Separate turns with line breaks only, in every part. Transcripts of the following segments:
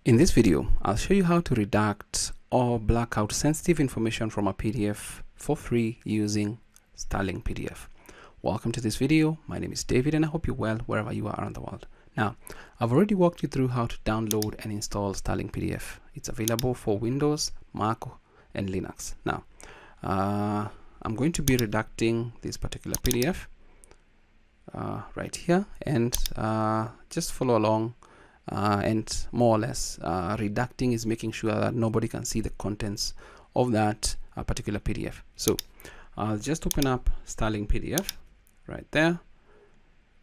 In this video, I'll show you how to redact or black out sensitive information from a PDF for free using Stirling PDF. Welcome to this video. My name is David and I hope you're well wherever you are around the world. Now, I've already walked you through how to download and install Stirling PDF. It's available for Windows, Mac, and Linux. Now, I'm going to be redacting this particular PDF right here, and just follow along. And more or less redacting is making sure that nobody can see the contents of that particular PDF. So I'll just open up Stirling PDF right there,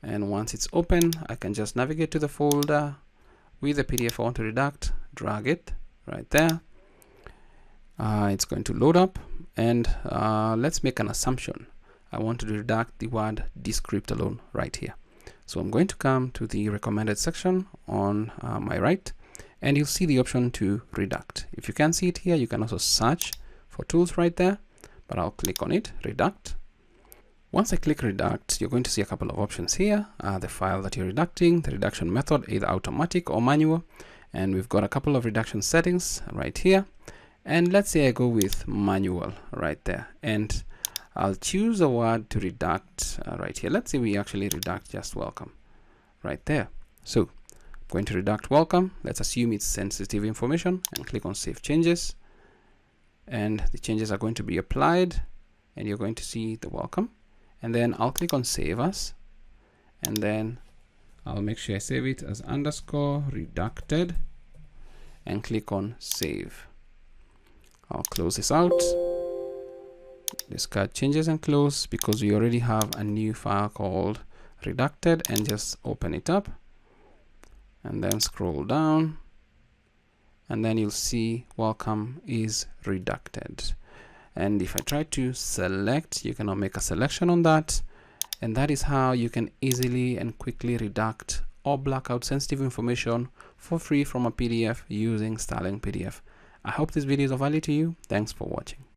and once it's open I can just navigate to the folder with the PDF I want to redact, drag it right there. It's going to load up, and let's make an assumption. I want to redact the word descript alone right here. So I'm going to come to the recommended section on my right, and you'll see the option to redact. If you can't see it here, you can also search for tools right there, but I'll click on it, redact. Once I click redact, you're going to see a couple of options here. The file that you're redacting, the redaction method, either automatic or manual, and we've got a couple of redaction settings right here. And let's say I go with manual right there, and I'll choose a word to redact right here. Let's say we actually redact just welcome right there. So I'm going to redact welcome. Let's assume it's sensitive information and click on save changes. And the changes are going to be applied, and you're going to see the welcome. And then I'll click on save as, and then I'll make sure I save it as underscore redacted and click on save. I'll close this out. Discard changes and close, because we already have a new file called redacted, and just open it up and then scroll down, and then you'll see welcome is redacted. And if I try to select, you can now make a selection on that, and that is how you can easily and quickly redact or black out sensitive information for free from a PDF using Stirling PDF. I hope this video is of value to you. Thanks for watching.